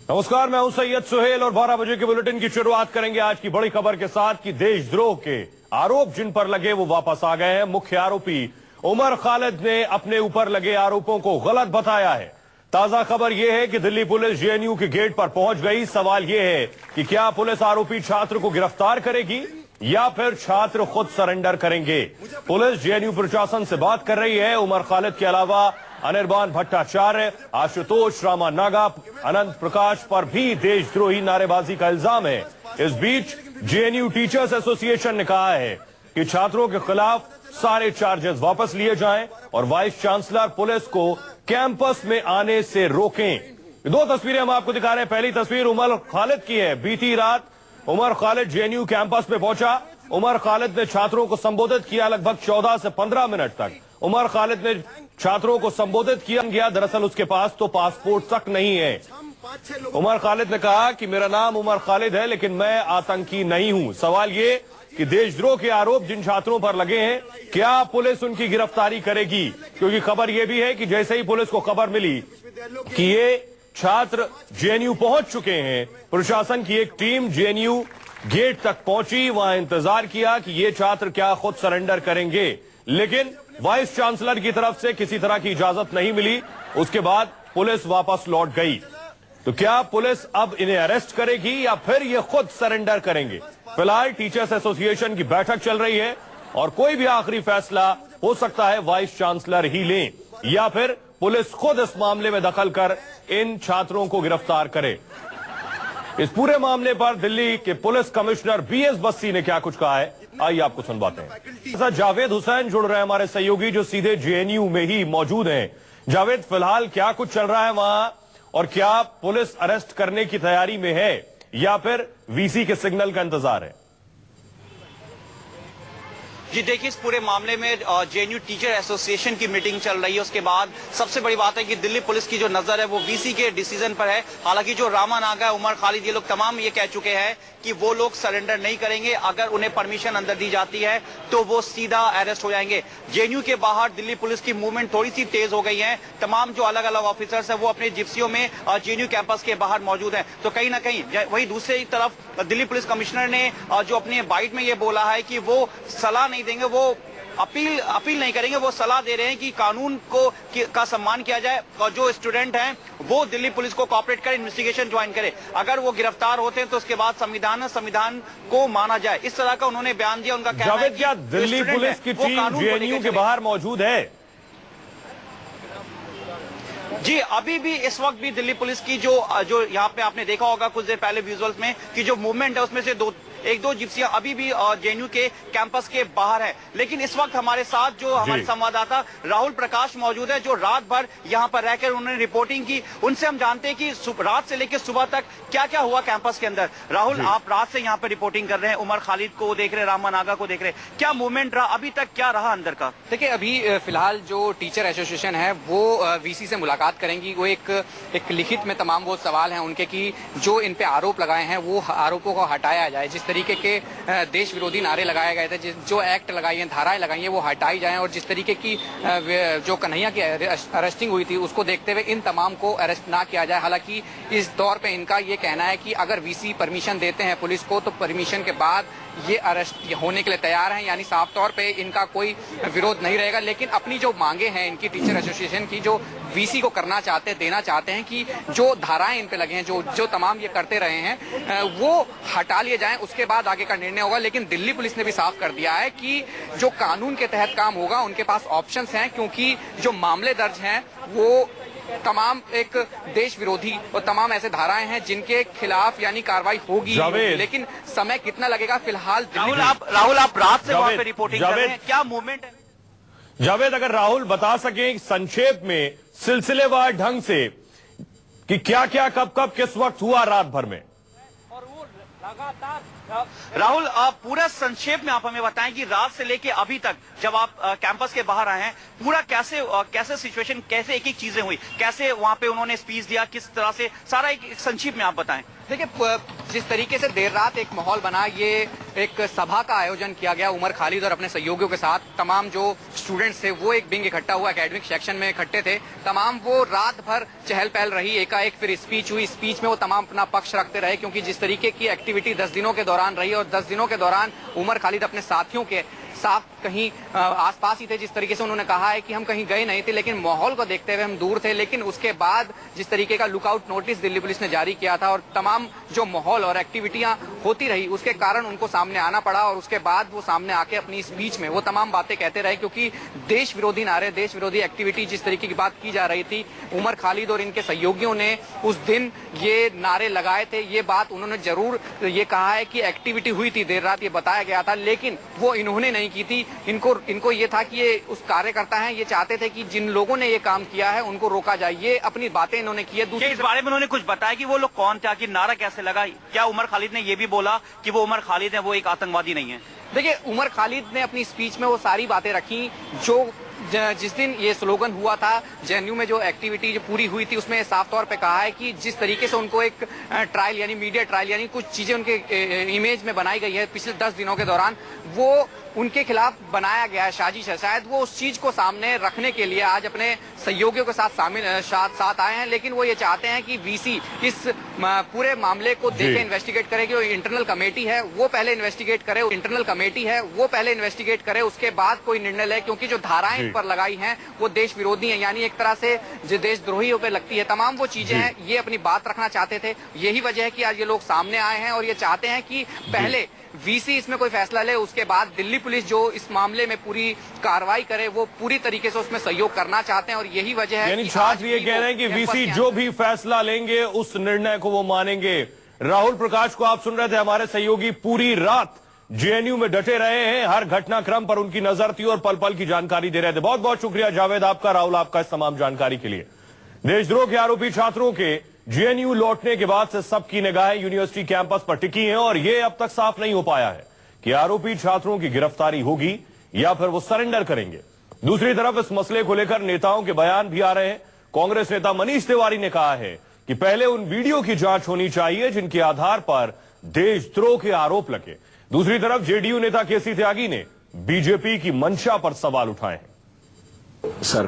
नमस्कार, मैं हूं सैयद सुहेल और 12 बजे के बुलेटिन की शुरुआत करेंगे आज की बड़ी खबर के साथ कि देशद्रोह के आरोप जिन पर लगे वो वापस आ गए हैं। मुख्य आरोपी उमर खालिद ने अपने ऊपर लगे आरोपों को गलत बताया है। ताजा खबर यह है कि दिल्ली पुलिस जेएनयू के गेट पर पहुंच गई। सवाल यह है कि क्या पुलिस आरोपी छात्र को गिरफ्तार करेगी या फिर छात्र खुद सरेंडर करेंगे। पुलिस जेएनयू प्रशासन से बात कर रही है। उमर खालिद के अलावा अनिर्बान भट्टाचार्य, आशुतोष रामानागा, अनंत प्रकाश पर भी देशद्रोही नारेबाजी का इल्जाम है। इस बीच जेएनयू टीचर्स एसोसिएशन ने कहा है कि छात्रों के खिलाफ सारे चार्जेस वापस लिए जाएं और वाइस चांसलर पुलिस को कैंपस में आने से रोकें। दो तस्वीरें हम आपको दिखा रहे हैं। पहली तस्वीर उमर खालिद की है। बीती रात उमर खालिद जेएनयू कैंपस में पहुंचा। उमर खालिद ने छात्रों को संबोधित किया। लगभग 14 से 15 मिनट तक उमर खालिद ने छात्रों को संबोधित किया। दरअसल उसके पास तो पासपोर्ट तक नहीं है। उमर खालिद ने कहा कि मेरा नाम उमर खालिद है लेकिन मैं आतंकी नहीं हूं। सवाल ये कि देशद्रोह के आरोप जिन छात्रों पर लगे हैं, क्या पुलिस उनकी गिरफ्तारी करेगी? क्योंकि खबर यह भी है कि जैसे ही पुलिस को खबर मिली कि ये छात्र जेएनयू पहुंच चुके हैं, प्रशासन की एक टीम जेएनयू गेट तक पहुंची। वहां इंतजार किया कि ये छात्र क्या खुद सरेंडर करेंगे, लेकिन वाइस चांसलर की तरफ से किसी तरह की इजाजत नहीं मिली। उसके बाद पुलिस वापस लौट गई। तो क्या पुलिस अब इन्हें अरेस्ट करेगी या फिर ये खुद सरेंडर करेंगे? फिलहाल टीचर्स एसोसिएशन की बैठक चल रही है और कोई भी आखिरी फैसला हो सकता है वाइस चांसलर ही लें या फिर पुलिस खुद इस मामले में दखल कर इन छात्रों को गिरफ्तार करे। इस पूरे मामले पर दिल्ली के पुलिस कमिश्नर बीएस बस्सी ने क्या कुछ कहा है, आइए आपको सुनवाते हैं। जावेद हुसैन जुड़ रहे हैं हमारे सहयोगी जो सीधे जेएनयू में ही मौजूद हैं। जावेद, फिलहाल क्या कुछ चल रहा है वहां और क्या पुलिस अरेस्ट करने की तैयारी में है या फिर वीसी के सिग्नल का इंतजार है? जी देखिए, इस पूरे मामले में जेएनयू टीचर एसोसिएशन की मीटिंग चल रही है। उसके बाद सबसे बड़ी बात है कि दिल्ली पुलिस की जो नजर है वो वीसी के डिसीजन पर है। हालांकि जो रामानागा, उमर खालिद, ये लोग तमाम ये कह चुके हैं कि वो लोग सरेंडर नहीं करेंगे। अगर उन्हें परमिशन अंदर दी जाती है तो वो सीधा अरेस्ट हो जाएंगे। जेएनयू के बाहर दिल्ली पुलिस की मूवमेंट थोड़ी सी तेज हो गई है। तमाम जो अलग अलग ऑफिसर्स है वो अपने जिप्सियों में जेएनयू कैंपस के बाहर मौजूद है। तो कहीं ना कहीं वही दूसरी तरफ दिल्ली पुलिस कमिश्नर ने जो अपने बाइट में ये बोला है कि वो सलाह नहीं देंगे, वो अपील नहीं करेंगे। वो सलाह दे रहे हैं कि कानून का सम्मान किया जाए और जो स्टूडेंट हैं वो दिल्ली पुलिस को कोऑपरेट करे, इन्वेस्टिगेशन ज्वाइन करे। अगर वो गिरफ्तार होते हैं तो उसके बाद संविधान को माना जाए। इस तरह का उन्होंने बयान दिया। उनका कहना है कि दिल्ली पुलिस की टीम जेएनयू के बाहर मौजूद है। जी, अभी भी इस वक्त भी दिल्ली पुलिस की जो यहाँ पे आपने देखा होगा कुछ देर पहले विजुअल्स में कि जो मूवमेंट है उसमें से एक दो जिप्सियां अभी भी जेएनयू के कैंपस के बाहर है। लेकिन इस वक्त हमारे साथ जो हमारे संवाददाता राहुल प्रकाश मौजूद है जो रात भर यहाँ पर रहकर उन्होंने रिपोर्टिंग की। उनसे हम जानते हैं कि रात से लेकर सुबह तक क्या क्या हुआ कैंपस के अंदर। राहुल, आप रात से यहाँ पर रिपोर्टिंग कर रहे हैं, उमर खालिद को देख रहे हैं, रामानागा को देख रहे हैं, क्या मूवमेंट रहा अभी तक, क्या रहा अंदर का? देखिए, अभी फिलहाल जो टीचर एसोसिएशन है वो वीसी से मुलाकात करेंगी। वो एक लिखित में तमाम वो सवाल हैं उनके कि जो इन पे आरोप लगाए हैं वो आरोपों को हटाया जाए। जिस तरीके के देश विरोधी नारे लगाए गए थे, जो एक्ट लगाई हैं, धाराएं लगाई हैं, वो हटाई जाएं और जिस तरीके की जो कन्हैया की अरेस्टिंग हुई थी उसको देखते हुए इन तमाम को अरेस्ट ना किया जाए। हालांकि इस दौर पे इनका ये कहना है कि अगर वीसी परमिशन देते हैं पुलिस को तो परमिशन के बाद ये अरेस्ट होने के लिए तैयार हैं, यानी साफ तौर पे इनका कोई विरोध नहीं रहेगा। लेकिन अपनी जो मांगे हैं इनकी टीचर एसोसिएशन की, जो वीसी को देना चाहते हैं कि जो धाराएं इन पे लगे हैं, जो तमाम ये करते रहे हैं वो हटा लिए जाएं। उसके बाद आगे का निर्णय होगा। लेकिन दिल्ली पुलिस ने भी साफ कर दिया है कि जो कानून के तहत काम होगा उनके पास ऑप्शंस हैं, क्योंकि जो मामले दर्ज हैं वो तमाम एक देश विरोधी और तमाम ऐसे धाराएं हैं जिनके खिलाफ यानी कार्रवाई होगी। लेकिन समय कितना लगेगा फिलहाल राहुल आप रात से वहां पे रिपोर्टिंग कर रहे हैं, क्या मूवमेंट है? जावेद, अगर राहुल बता सके संक्षेप में सिलसिलेवार ढंग से कि क्या क्या कब किस वक्त हुआ रात भर में। और वो लगातार राहुल, आप पूरा संक्षेप में आप हमें बताएं कि रात से लेके अभी तक जब आप कैंपस के बाहर आए हैं पूरा कैसे सिचुएशन, कैसे एक चीजें हुई, कैसे वहां पे उन्होंने स्पीच दिया, किस तरह से, सारा एक संक्षेप में आप बताएं। देखिए, जिस तरीके से देर रात एक माहौल बना, ये एक सभा का आयोजन किया गया उमर खालिद और अपने सहयोगियों के साथ। तमाम जो स्टूडेंट्स थे वो एक विंग इकट्ठा हुआ, एकेडमिक सेक्शन में इकट्ठे थे। तमाम वो रात भर चहल पहल रही, एकाएक फिर स्पीच हुई। स्पीच में वो तमाम अपना पक्ष रखते रहे, क्योंकि जिस तरीके की एक्टिविटी 10 दिनों के दौरान रही और 10 दिनों के दौरान उमर खालिद अपने साथियों के साथ कहीं आसपास ही थे। जिस तरीके से उन्होंने कहा है कि हम कहीं गए नहीं थे, लेकिन माहौल को देखते हुए हम दूर थे। लेकिन उसके बाद जिस तरीके का लुकआउट नोटिस दिल्ली पुलिस ने जारी किया था और तमाम जो माहौल और एक्टिविटियां होती रही, उसके कारण उनको सामने आना पड़ा। और उसके बाद वो सामने आके अपनी स्पीच में वो तमाम बातें कहते रहे, क्योंकि देश विरोधी नारे, देश विरोधी एक्टिविटी जिस तरीके की बात की जा रही थी, उमर खालिद और इनके सहयोगियों ने उस दिन ये नारे लगाए थे। ये बात उन्होंने जरूर ये कहा है कि एक्टिविटी हुई थी देर रात, ये बताया गया था, लेकिन वो इन्होंने नहीं की थी। इनको ये था कि ये उस कार्यकर्ता हैं, ये चाहते थे कि जिन लोगों ने ये काम किया है उनको रोका जाए। ये अपनी बातें इन्होंने की है। इस बारे में उन्होंने कुछ बताया कि वो लोग कौन थे, कि नारा कैसे लगा? क्या उमर खालिद ने ये भी बोला कि वो उमर खालिद है, वो एक आतंकवादी नहीं है? देखिए, उमर खालिद ने अपनी स्पीच में वो सारी बातें रखी जो जिस दिन ये स्लोगन हुआ था, जेएनयू में जो एक्टिविटी जो पूरी हुई थी, उसमें साफ तौर पे कहा है कि जिस तरीके से उनको एक ट्रायल यानी मीडिया ट्रायल यानी कुछ चीजें उनके इमेज में बनाई गई है पिछले 10 दिनों के दौरान, वो उनके खिलाफ बनाया गया है साजिश है। शायद वो उस चीज को सामने रखने के लिए आज अपने सहयोगियों के साथ साथ आए हैं। लेकिन वो ये चाहते हैं कि वीसी इस पूरे मामले को देखे, इन्वेस्टिगेट करे। कि इंटरनल कमेटी है वो पहले इन्वेस्टिगेट करे, उसके बाद कोई निर्णय ले, क्योंकि जो धाराएं इन पर लगाई हैं वो देश विरोधी हैं, यानी एक तरह से जो देशद्रोहियों पे लगती है। तमाम वो चीजें हैं, ये अपनी बात रखना चाहते थे। यही वजह है कि आज ये लोग सामने आए हैं और ये चाहते हैं कि पहले वीसी इसमें कोई फैसला ले, उसके बाद दिल्ली पुलिस जो इस मामले में पूरी कार्रवाई करे, वो पूरी तरीके से उसमें सहयोग करना चाहते हैं। और यही वजह है यानी छात्र ये कह रहे हैं कि वीसी जो भी फैसला लेंगे उस निर्णय को वो मानेंगे। राहुल प्रकाश को आप सुन रहे थे, हमारे सहयोगी पूरी रात जेएनयू में डटे रहे हैं, हर घटनाक्रम पर उनकी नजर थी और पल पल की जानकारी दे रहे थे। बहुत बहुत शुक्रिया जावेद आपका, राहुल आपका इस तमाम जानकारी के लिए। देशद्रोह के आरोपी छात्रों के जेएनयू लौटने के बाद से सबकी निगाहें यूनिवर्सिटी कैंपस पर टिकी हैं और यह अब तक साफ नहीं हो पाया है कि आरोपी छात्रों की गिरफ्तारी होगी या फिर वो सरेंडर करेंगे। दूसरी तरफ इस मसले को लेकर नेताओं के बयान भी आ रहे हैं। कांग्रेस नेता मनीष तिवारी ने कहा है कि पहले उन वीडियो की जांच होनी चाहिए जिनके आधार पर देशद्रोह के आरोप लगे। दूसरी तरफ जेडीयू नेता केसी त्यागी ने बीजेपी की मंशा पर सवाल उठाए हैं। सर